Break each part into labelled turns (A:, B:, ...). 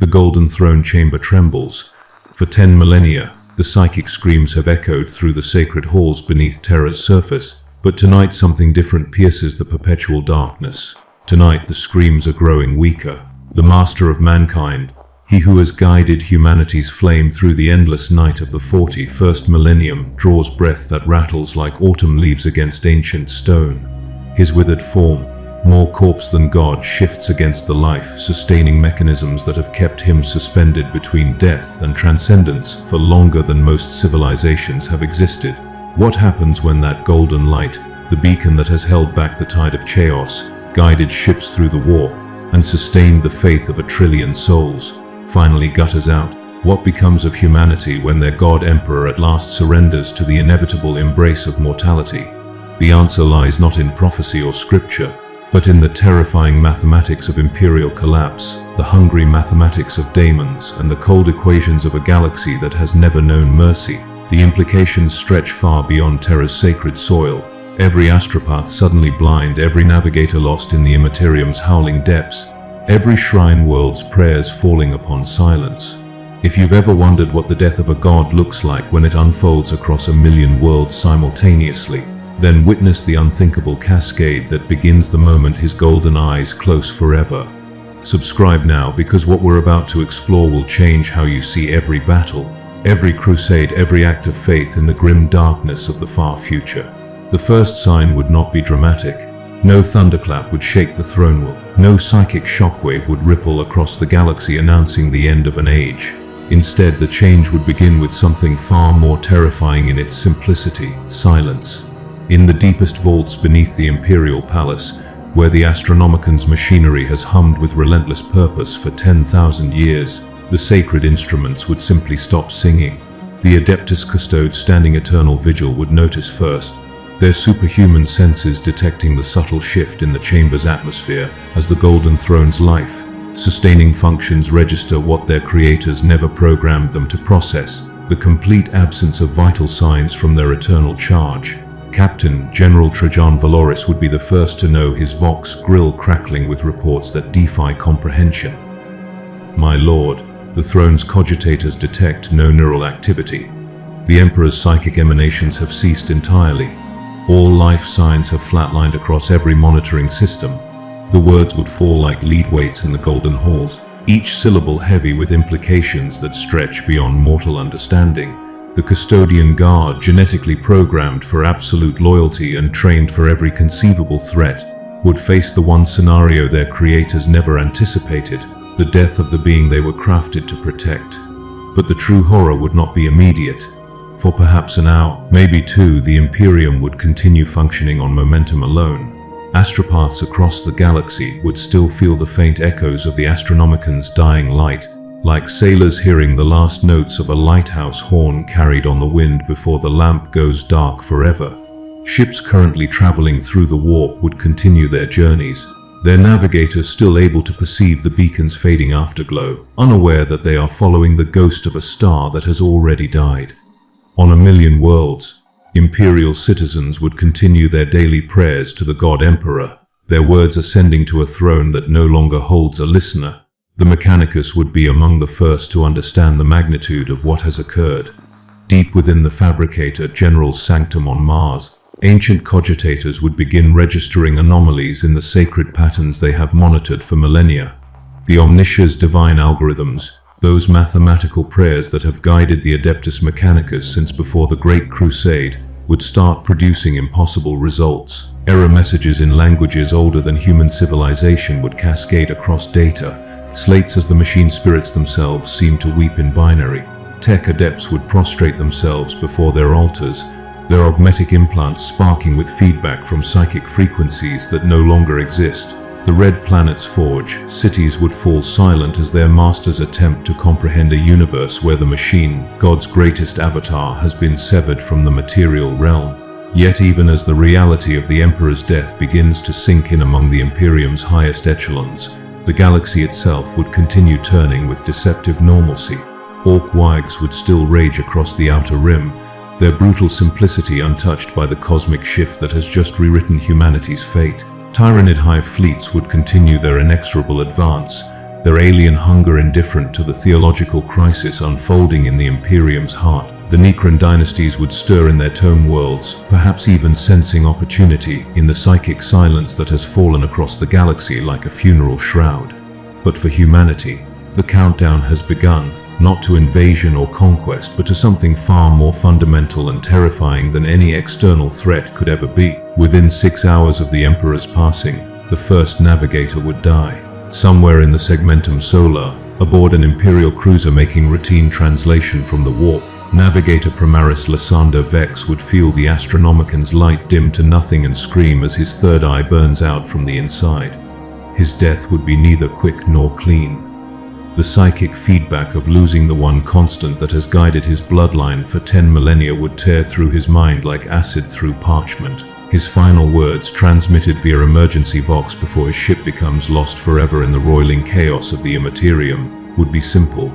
A: The golden throne chamber trembles. For 10 millennia, the psychic screams have echoed through the sacred halls beneath Terra's surface. But tonight something different pierces the perpetual darkness. Tonight the screams are growing weaker. The master of mankind, he who has guided humanity's flame through the endless night of the 41st millennium, draws breath that rattles like autumn leaves against ancient stone. His withered form, more corpse than God, shifts against the life-sustaining mechanisms that have kept him suspended between death and transcendence for longer than most civilizations have existed. What happens when that golden light, the beacon that has held back the tide of chaos, guided ships through the warp, and sustained the faith of 1 trillion souls, finally gutters out? What becomes of humanity when their God-Emperor at last surrenders to the inevitable embrace of mortality? The answer lies not in prophecy or scripture, but in the terrifying mathematics of imperial collapse, the hungry mathematics of daemons, and the cold equations of a galaxy that has never known mercy. The implications stretch far beyond Terra's sacred soil. Every astropath suddenly blind, every navigator lost in the Imperium's howling depths, every shrine world's prayers falling upon silence. If you've ever wondered what the death of a god looks like when it unfolds across 1 million worlds simultaneously, then witness the unthinkable cascade that begins the moment his golden eyes close forever. Subscribe now, because what we're about to explore will change how you see every battle, every crusade, every act of faith in the grim darkness of the far future. The first sign would not be dramatic. No thunderclap would shake the throne world. No psychic shockwave would ripple across the galaxy announcing the end of an age. Instead, the change would begin with something far more terrifying in its simplicity: silence. In the deepest vaults beneath the Imperial Palace, where the Astronomican's machinery has hummed with relentless purpose for 10,000 years, the sacred instruments would simply stop singing. The Adeptus Custodes standing eternal vigil would notice first, their superhuman senses detecting the subtle shift in the chamber's atmosphere as the Golden Throne's life-sustaining functions register what their creators never programmed them to process: the complete absence of vital signs from their eternal charge. Captain General Trajan Valoris would be the first to know, his vox grill crackling with reports that defy comprehension. My lord, the throne's cogitators detect no neural activity. The Emperor's psychic emanations have ceased entirely. All life signs have flatlined across every monitoring system. The words would fall like lead weights in the golden halls, each syllable heavy with implications that stretch beyond mortal understanding. The custodian guard, genetically programmed for absolute loyalty and trained for every conceivable threat, would face the one scenario their creators never anticipated: the death of the being they were crafted to protect. But the true horror would not be immediate. For perhaps an hour, maybe two, the Imperium would continue functioning on momentum alone. Astropaths across the galaxy would still feel the faint echoes of the Astronomican's dying light, like sailors hearing the last notes of a lighthouse horn carried on the wind before the lamp goes dark forever. Ships currently traveling through the warp would continue their journeys, their navigators still able to perceive the beacon's fading afterglow, unaware that they are following the ghost of a star that has already died. On 1 million worlds, imperial citizens would continue their daily prayers to the God-Emperor, their words ascending to a throne that no longer holds a listener. The Mechanicus would be among the first to understand the magnitude of what has occurred. Deep within the Fabricator General's sanctum on Mars, ancient cogitators would begin registering anomalies in the sacred patterns they have monitored for millennia. The Omniscia's divine algorithms, those mathematical prayers that have guided the Adeptus Mechanicus since before the Great Crusade, would start producing impossible results. Error messages in languages older than human civilization would cascade across data, slates as the machine spirits themselves seemed to weep in binary. Tech adepts would prostrate themselves before their altars, their augmetic implants sparking with feedback from psychic frequencies that no longer exist. The red planets forge, cities would fall silent as their masters attempt to comprehend a universe where the machine, God's greatest avatar, has been severed from the material realm. Yet even as the reality of the Emperor's death begins to sink in among the Imperium's highest echelons, the galaxy itself would continue turning with deceptive normalcy. Orc wags would still rage across the outer rim, their brutal simplicity untouched by the cosmic shift that has just rewritten humanity's fate. Tyranid hive fleets would continue their inexorable advance, their alien hunger indifferent to the theological crisis unfolding in the Imperium's heart. The Necron dynasties would stir in their tome worlds, perhaps even sensing opportunity in the psychic silence that has fallen across the galaxy like a funeral shroud. But for humanity, the countdown has begun, not to invasion or conquest, but to something far more fundamental and terrifying than any external threat could ever be. Within 6 hours of the Emperor's passing, the first Navigator would die. Somewhere in the Segmentum Solar, aboard an Imperial cruiser making routine translation from the warp, Navigator Primaris Lysander Vex would feel the Astronomican's light dim to nothing and scream as his third eye burns out from the inside. His death would be neither quick nor clean. The psychic feedback of losing the one constant that has guided his bloodline for 10 millennia would tear through his mind like acid through parchment. His final words, transmitted via emergency vox before his ship becomes lost forever in the roiling chaos of the Imperium, would be simple.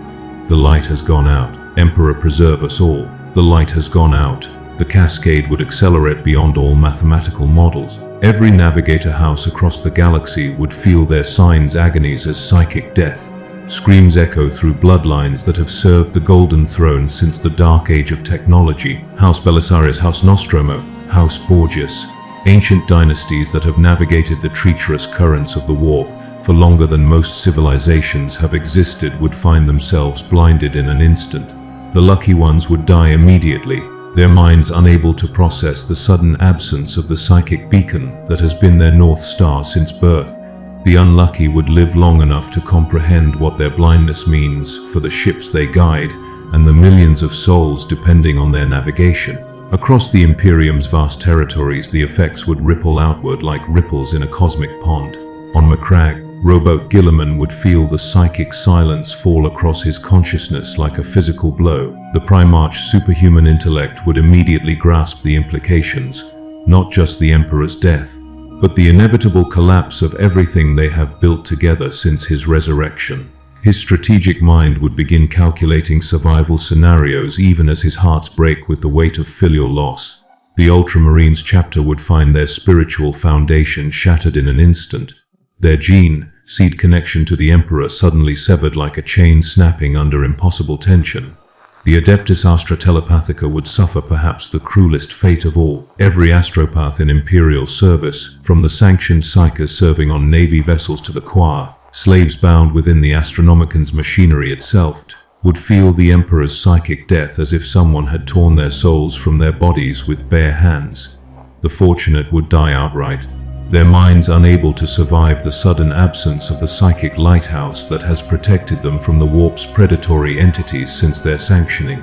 A: The light has gone out. Emperor, preserve us all. The light has gone out. The cascade would accelerate beyond all mathematical models. Every Navigator house across the galaxy would feel their sign's agonies as psychic death. Screams echo through bloodlines that have served the Golden Throne since the Dark Age of technology. House Belisarius, House Nostromo, House Borgias. Ancient dynasties that have navigated the treacherous currents of the warp for longer than most civilizations have existed would find themselves blinded in an instant. The lucky ones would die immediately, their minds unable to process the sudden absence of the psychic beacon that has been their North Star since birth. The unlucky would live long enough to comprehend what their blindness means for the ships they guide and the millions of souls depending on their navigation. Across the Imperium's vast territories, the effects would ripple outward like ripples in a cosmic pond. On Macragge, rowboat Gilliman would feel the psychic silence fall across his consciousness like a physical blow. The Primarch's superhuman intellect would immediately grasp the implications, not just the Emperor's death, but the inevitable collapse of everything they have built together since his resurrection. His strategic mind would begin calculating survival scenarios even as his hearts break with the weight of filial loss. The Ultramarines chapter would find their spiritual foundation shattered in an instant, their gene, seed connection to the Emperor suddenly severed like a chain snapping under impossible tension. The Adeptus Astra Telepathica would suffer perhaps the cruelest fate of all. Every astropath in Imperial service, from the sanctioned psychers serving on Navy vessels to the choir, slaves bound within the Astronomican's machinery itself, would feel the Emperor's psychic death as if someone had torn their souls from their bodies with bare hands. The fortunate would die outright, their minds unable to survive the sudden absence of the psychic lighthouse that has protected them from the warp's predatory entities since their sanctioning.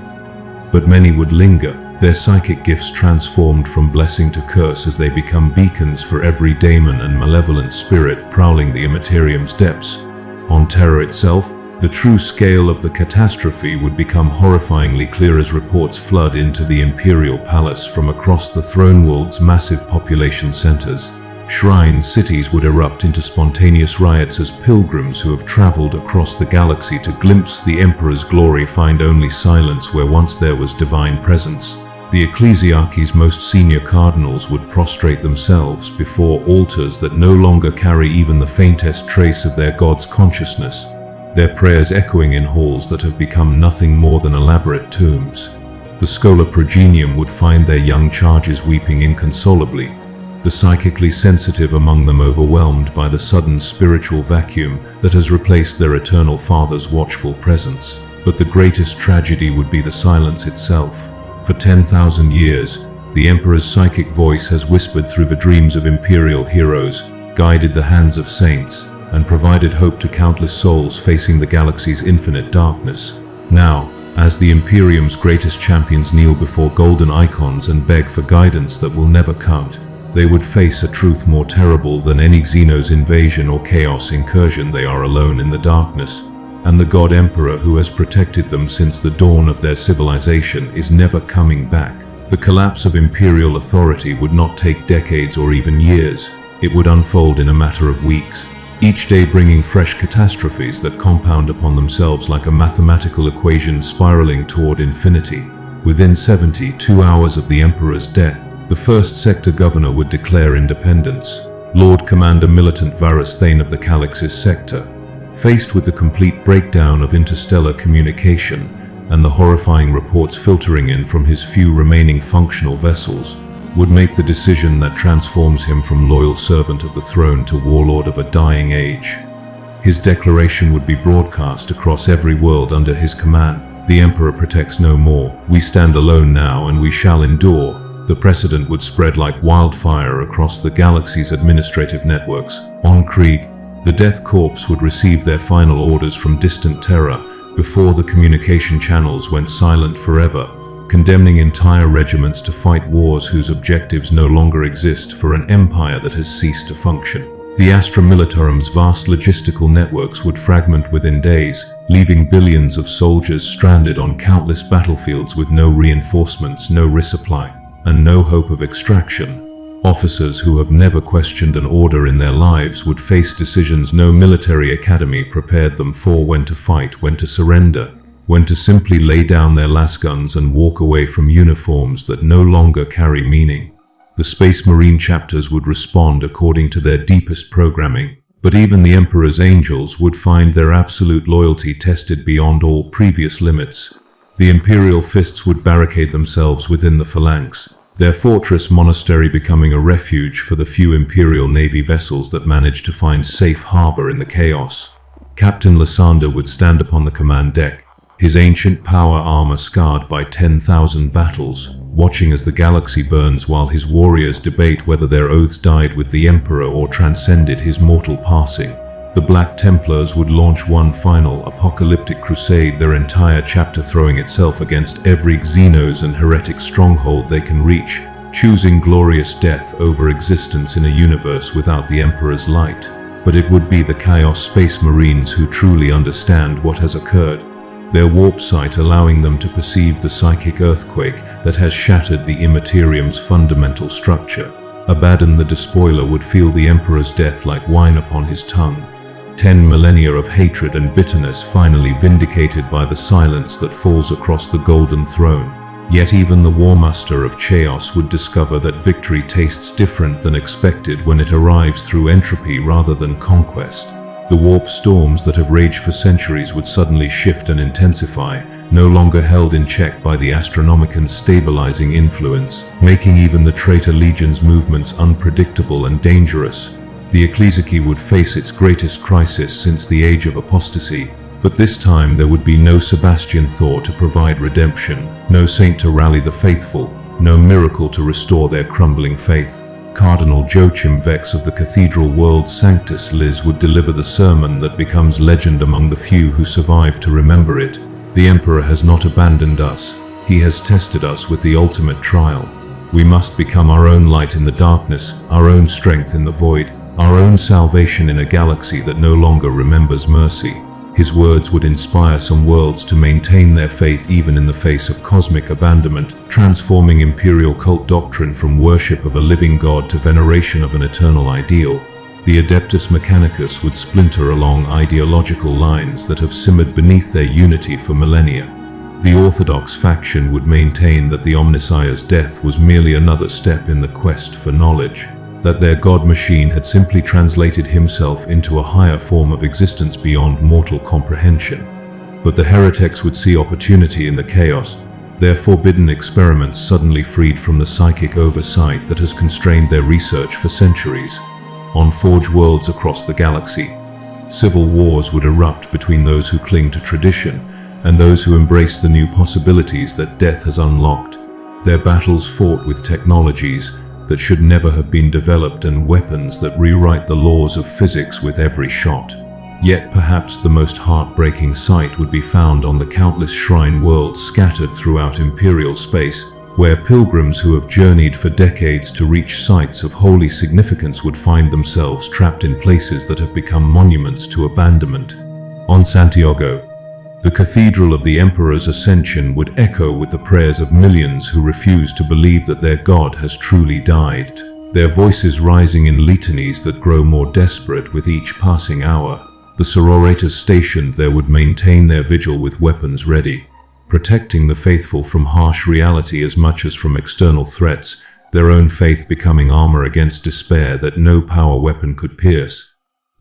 A: But many would linger, their psychic gifts transformed from blessing to curse as they become beacons for every daemon and malevolent spirit prowling the Imperium's depths. On Terra itself, the true scale of the catastrophe would become horrifyingly clear as reports flood into the Imperial Palace from across the throne world's massive population centers. Shrine cities would erupt into spontaneous riots as pilgrims who have traveled across the galaxy to glimpse the Emperor's glory find only silence where once there was divine presence. The Ecclesiarchy's most senior cardinals would prostrate themselves before altars that no longer carry even the faintest trace of their god's consciousness, their prayers echoing in halls that have become nothing more than elaborate tombs. The Schola Progenium would find their young charges weeping inconsolably, the psychically sensitive among them overwhelmed by the sudden spiritual vacuum that has replaced their eternal father's watchful presence. But the greatest tragedy would be the silence itself. For 10,000 years, the Emperor's psychic voice has whispered through the dreams of Imperial heroes, guided the hands of saints, and provided hope to countless souls facing the galaxy's infinite darkness. Now, as the Imperium's greatest champions kneel before golden icons and beg for guidance that will never count, they would face a truth more terrible than any Xenos invasion or chaos incursion. They are alone in the darkness, and the God Emperor who has protected them since the dawn of their civilization is never coming back. The collapse of Imperial authority would not take decades or even years. It would unfold in a matter of weeks, each day bringing fresh catastrophes that compound upon themselves like a mathematical equation spiraling toward infinity. Within 72 hours of the Emperor's death, the first sector governor would declare independence. Lord Commander Militant Varus Thane of the Calix's sector, Faced with the complete breakdown of interstellar communication and the horrifying reports filtering in from his few remaining functional vessels, would make the decision that transforms him from loyal servant of the throne to warlord of a dying age. His declaration would be broadcast across every world under his command. The Emperor protects no more. We stand alone now and we shall endure. The precedent would spread like wildfire across the galaxy's administrative networks. On Krieg, the Death Corps would receive their final orders from distant Terra before the communication channels went silent forever, condemning entire regiments to fight wars whose objectives no longer exist for an empire that has ceased to function. The Astra Militarum's vast logistical networks would fragment within days, leaving billions of soldiers stranded on countless battlefields with no reinforcements, no resupply, and no hope of extraction. Officers who have never questioned an order in their lives would face decisions no military academy prepared them for: when to fight, when to surrender, when to simply lay down their lasguns and walk away from uniforms that no longer carry meaning. The Space Marine chapters would respond according to their deepest programming, but even the Emperor's angels would find their absolute loyalty tested beyond all previous limits. The Imperial fists would barricade themselves within the phalanx, their fortress monastery becoming a refuge for the few Imperial Navy vessels that managed to find safe harbor in the chaos. Captain Lysander would stand upon the command deck, his ancient power armor scarred by 10,000 battles, watching as the galaxy burns while his warriors debate whether their oaths died with the Emperor or transcended his mortal passing. The Black Templars would launch one final apocalyptic crusade, their entire chapter throwing itself against every Xenos and heretic stronghold they can reach, choosing glorious death over existence in a universe without the Emperor's light. But it would be the Chaos Space Marines who truly understand what has occurred, their warp sight allowing them to perceive the psychic earthquake that has shattered the Immaterium's fundamental structure. Abaddon the Despoiler would feel the Emperor's death like wine upon his tongue. 10 millennia of hatred and bitterness finally vindicated by the silence that falls across the Golden Throne. Yet even the Warmaster of Chaos would discover that victory tastes different than expected when it arrives through entropy rather than conquest. The warp storms that have raged for centuries would suddenly shift and intensify, no longer held in check by the Astronomican's stabilizing influence, making even the traitor legion's movements unpredictable and dangerous. The Ecclesiarchy would face its greatest crisis since the age of apostasy, but this time there would be no Sebastian Thor to provide redemption, no saint to rally the faithful, no miracle to restore their crumbling faith. Cardinal Joachim Vex of the Cathedral World Sanctus Liz would deliver the sermon that becomes legend among the few who survive to remember it. The Emperor has not abandoned us. He has tested us with the ultimate trial. We must become our own light in the darkness, our own strength in the void, our own salvation in a galaxy that no longer remembers mercy. His words would inspire some worlds to maintain their faith even in the face of cosmic abandonment, transforming imperial cult doctrine from worship of a living god to veneration of an eternal ideal. The Adeptus Mechanicus would splinter along ideological lines that have simmered beneath their unity for millennia. The Orthodox faction would maintain that the Omnissiah's death was merely another step in the quest for knowledge, that their god machine had simply translated himself into a higher form of existence beyond mortal comprehension. But the heretics would see opportunity in the chaos, their forbidden experiments suddenly freed from the psychic oversight that has constrained their research for centuries. On forge worlds across the galaxy, civil wars would erupt between those who cling to tradition and those who embrace the new possibilities that death has unlocked. Their battles fought with technologies that should never have been developed and weapons that rewrite the laws of physics with every shot. Yet perhaps the most heartbreaking sight would be found on the countless shrine worlds scattered throughout imperial space, where pilgrims who have journeyed for decades to reach sites of holy significance would find themselves trapped in places that have become monuments to abandonment. On Santiago, the Cathedral of the Emperor's Ascension would echo with the prayers of millions who refuse to believe that their god has truly died, their voices rising in litanies that grow more desperate with each passing hour. The sororators stationed there would maintain their vigil with weapons ready, protecting the faithful from harsh reality as much as from external threats, their own faith becoming armor against despair that no power weapon could pierce.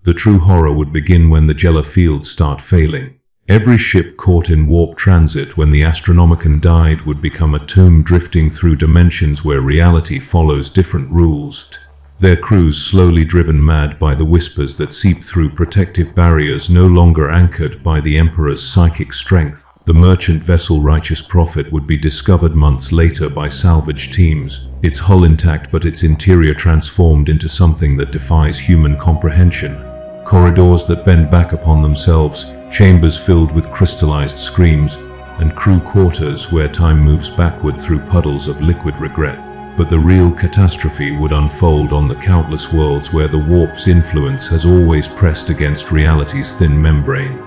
A: The true horror would begin when the Jello fields start failing. Every ship caught in warp transit when the Astronomican died would become a tomb drifting through dimensions where reality follows different rules. Their crews slowly driven mad by the whispers that seep through protective barriers no longer anchored by the Emperor's psychic strength. The merchant vessel Righteous Prophet would be discovered months later by salvage teams, its hull intact but its interior transformed into something that defies human comprehension. Corridors that bend back upon themselves, chambers filled with crystallized screams, and crew quarters where time moves backward through puddles of liquid regret. But the real catastrophe would unfold on the countless worlds where the warp's influence has always pressed against reality's thin membrane,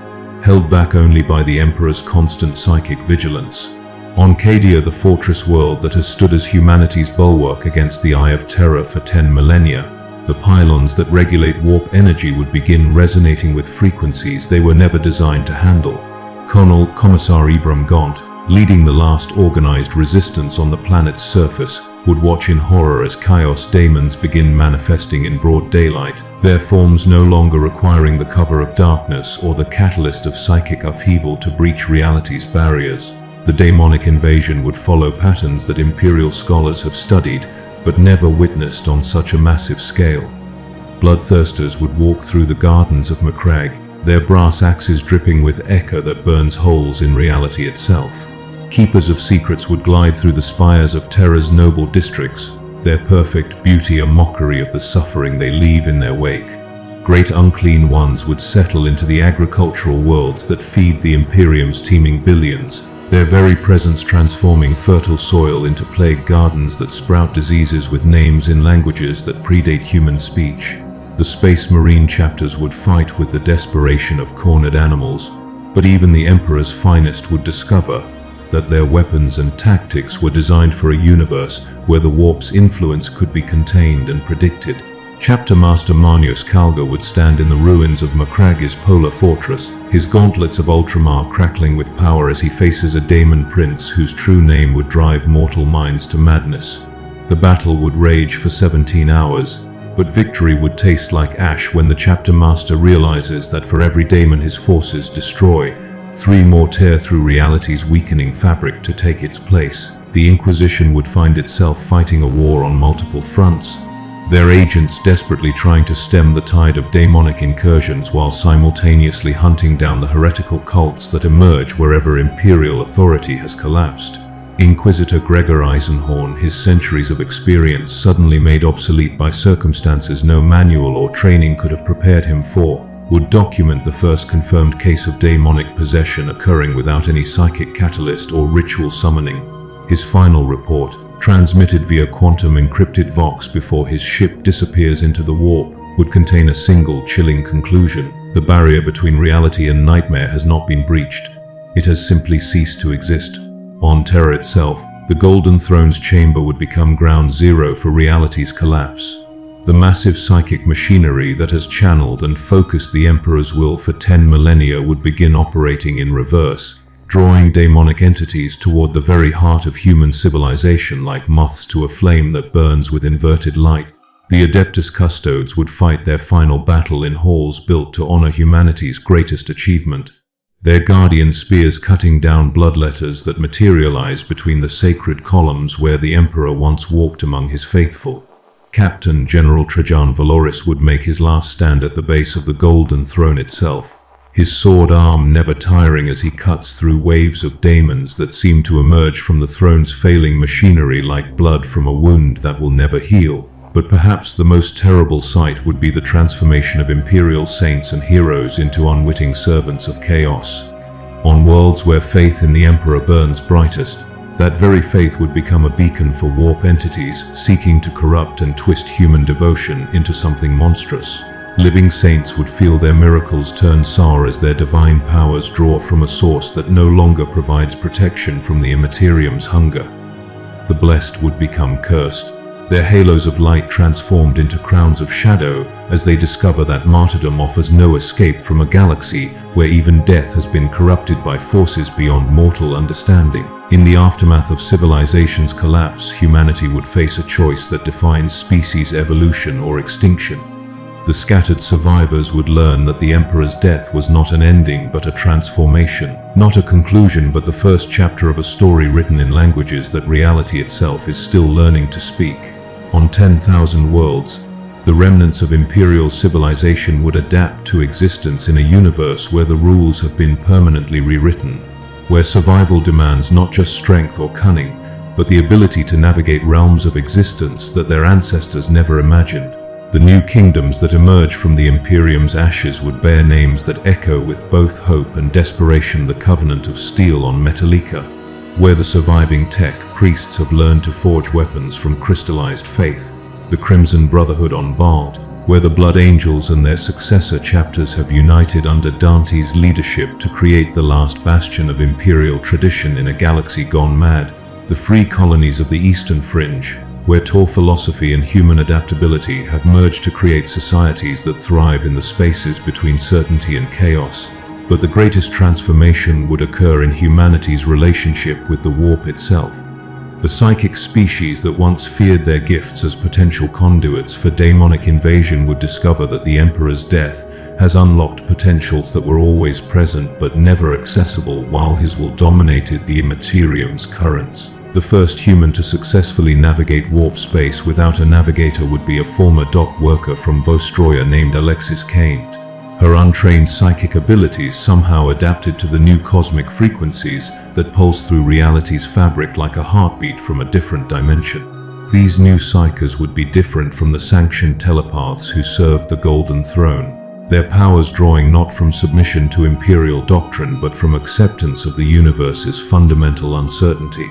A: held back only by the Emperor's constant psychic vigilance. On Cadia, the fortress world that has stood as humanity's bulwark against the Eye of Terror for 10 millennia, the pylons that regulate warp energy would begin resonating with frequencies they were never designed to handle. Colonel Commissar Ibram Gaunt, leading the last organized resistance on the planet's surface, would watch in horror as chaos daemons begin manifesting in broad daylight, their forms no longer requiring the cover of darkness or the catalyst of psychic upheaval to breach reality's barriers. The daemonic invasion would follow patterns that Imperial scholars have studied but never witnessed on such a massive scale. Bloodthirsters would walk through the gardens of Macragge, their brass axes dripping with ichor that burns holes in reality itself. Keepers of secrets would glide through the spires of Terra's noble districts, their perfect beauty a mockery of the suffering they leave in their wake. Great unclean ones would settle into the agricultural worlds that feed the Imperium's teeming billions, their very presence transforming fertile soil into plague gardens that sprout diseases with names in languages that predate human speech. The Space Marine chapters would fight with the desperation of cornered animals, but even the Emperor's finest would discover that their weapons and tactics were designed for a universe where the warp's influence could be contained and predicted. Chapter Master Manius Calga would stand in the ruins of Macragge's polar fortress, his gauntlets of ultramar crackling with power as he faces a daemon prince whose true name would drive mortal minds to madness. The battle would rage for 17 hours, but victory would taste like ash when the chapter master realizes that for every daemon his forces destroy, 3 more tear through reality's weakening fabric to take its place. The Inquisition would find itself fighting a war on multiple fronts, their agents desperately trying to stem the tide of daemonic incursions while simultaneously hunting down the heretical cults that emerge wherever imperial authority has collapsed. Inquisitor Gregor Eisenhorn, his centuries of experience suddenly made obsolete by circumstances no manual or training could have prepared him for, would document the first confirmed case of daemonic possession occurring without any psychic catalyst or ritual summoning. His final report, transmitted via quantum encrypted vox before his ship disappears into the warp, would contain a single chilling conclusion. The barrier between reality and nightmare has not been breached. It has simply ceased to exist. On Terra itself, the Golden Throne's chamber would become ground zero for reality's collapse. The massive psychic machinery that has channeled and focused the Emperor's will for 10 millennia would begin operating in reverse, drawing daemonic entities toward the very heart of human civilization like moths to a flame that burns with inverted light. The Adeptus Custodes would fight their final battle in halls built to honor humanity's greatest achievement, their guardian spears cutting down bloodletters that materialize between the sacred columns where the Emperor once walked among his faithful. Captain General Trajan Valoris would make his last stand at the base of the Golden Throne itself, his sword arm never tiring as he cuts through waves of daemons that seem to emerge from the throne's failing machinery like blood from a wound that will never heal. But perhaps the most terrible sight would be the transformation of imperial saints and heroes into unwitting servants of chaos. On worlds where faith in the Emperor burns brightest, that very faith would become a beacon for warp entities seeking to corrupt and twist human devotion into something monstrous. Living saints would feel their miracles turn sour as their divine powers draw from a source that no longer provides protection from the Immaterium's hunger. The blessed would become cursed, their halos of light transformed into crowns of shadow as they discover that martyrdom offers no escape from a galaxy where even death has been corrupted by forces beyond mortal understanding. In the aftermath of civilization's collapse, humanity would face a choice that defines species evolution or extinction. The scattered survivors would learn that the Emperor's death was not an ending but a transformation, not a conclusion but the first chapter of a story written in languages that reality itself is still learning to speak. On 10,000 worlds, the remnants of imperial civilization would adapt to existence in a universe where the rules have been permanently rewritten, where survival demands not just strength or cunning, but the ability to navigate realms of existence that their ancestors never imagined. The new kingdoms that emerge from the Imperium's ashes would bear names that echo with both hope and desperation: the Covenant of Steel on Metallica, where the surviving tech priests have learned to forge weapons from crystallized faith; the Crimson Brotherhood on Bald, where the Blood Angels and their successor chapters have united under Dante's leadership to create the last bastion of imperial tradition in a galaxy gone mad; the free colonies of the Eastern Fringe, where Tor philosophy and human adaptability have merged to create societies that thrive in the spaces between certainty and chaos. But the greatest transformation would occur in humanity's relationship with the warp itself. The psychic species that once feared their gifts as potential conduits for daemonic invasion would discover that the Emperor's death has unlocked potentials that were always present but never accessible while his will dominated the Imperium's currents. The first human to successfully navigate warp space without a navigator would be a former dock worker from Vostroya named Alexis Kane. Her untrained psychic abilities somehow adapted to the new cosmic frequencies that pulse through reality's fabric like a heartbeat from a different dimension. These new psychers would be different from the sanctioned telepaths who served the Golden Throne, their powers drawing not from submission to imperial doctrine but from acceptance of the universe's fundamental uncertainty.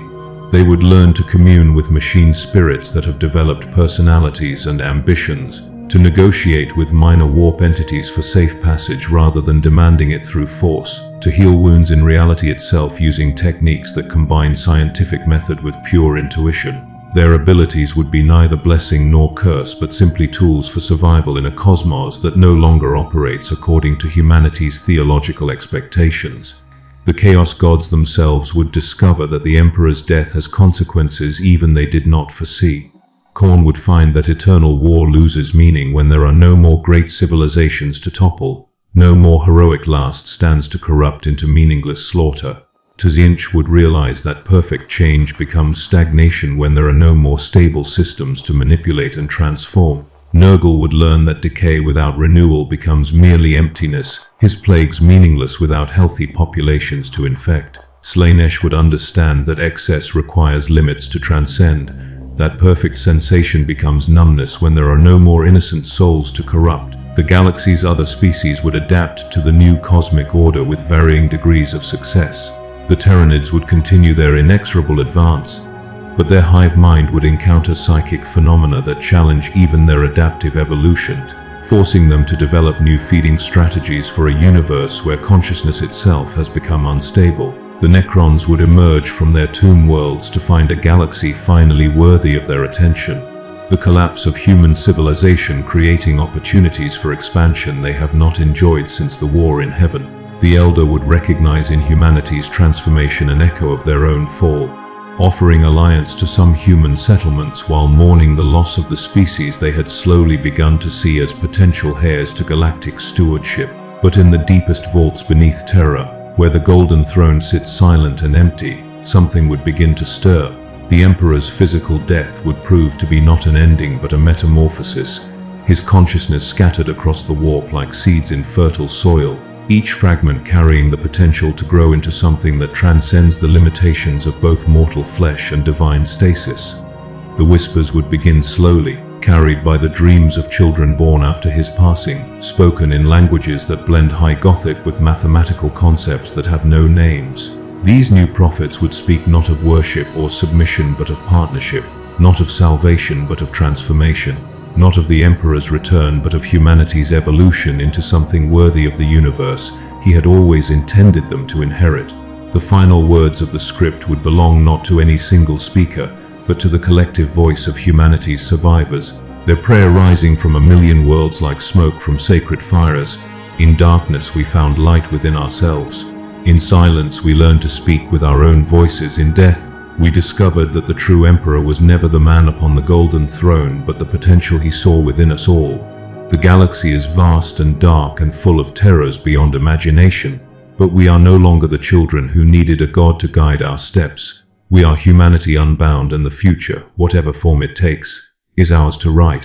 A: They would learn to commune with machine spirits that have developed personalities and ambitions, to negotiate with minor warp entities for safe passage rather than demanding it through force, to heal wounds in reality itself using techniques that combine scientific method with pure intuition. Their abilities would be neither blessing nor curse but simply tools for survival in a cosmos that no longer operates according to humanity's theological expectations. The Chaos Gods themselves would discover that the Emperor's death has consequences even they did not foresee. Khorne would find that eternal war loses meaning when there are no more great civilizations to topple, no more heroic last stands to corrupt into meaningless slaughter. Tzinch would realize that perfect change becomes stagnation when there are no more stable systems to manipulate and transform. Nurgle would learn that decay without renewal becomes merely emptiness, his plagues meaningless without healthy populations to infect. Slaanesh would understand that excess requires limits to transcend, that perfect sensation becomes numbness when there are no more innocent souls to corrupt. The galaxy's other species would adapt to the new cosmic order with varying degrees of success. The Terranids would continue their inexorable advance, but their hive mind would encounter psychic phenomena that challenge even their adaptive evolution, forcing them to develop new feeding strategies for a universe where consciousness itself has become unstable. The Necrons would emerge from their tomb worlds to find a galaxy finally worthy of their attention. The collapse of human civilization creating opportunities for expansion they have not enjoyed since the war in heaven. The Elder would recognize in humanity's transformation an echo of their own fall, offering alliance to some human settlements while mourning the loss of the species they had slowly begun to see as potential heirs to galactic stewardship. But in the deepest vaults beneath Terra, where the Golden Throne sits silent and empty, something would begin to stir. The Emperor's physical death would prove to be not an ending but a metamorphosis, his consciousness scattered across the warp like seeds in fertile soil, each fragment carrying the potential to grow into something that transcends the limitations of both mortal flesh and divine stasis. The whispers would begin slowly, carried by the dreams of children born after his passing, spoken in languages that blend High Gothic with mathematical concepts that have no names. These new prophets would speak not of worship or submission but of partnership, not of salvation but of transformation, not of the Emperor's return but of humanity's evolution into something worthy of the universe he had always intended them to inherit. The final words of the script would belong not to any single speaker, but to the collective voice of humanity's survivors, their prayer rising from a million worlds like smoke from sacred fires. In darkness we found light within ourselves. In silence we learned to speak with our own voices. In death we discovered that the true Emperor was never the man upon the Golden Throne, but the potential he saw within us all. The The galaxy is vast and dark and full of terrors beyond imagination, but we are no longer the children who needed a god to guide our steps. We are humanity unbound, and the future, whatever form it takes, is ours to write.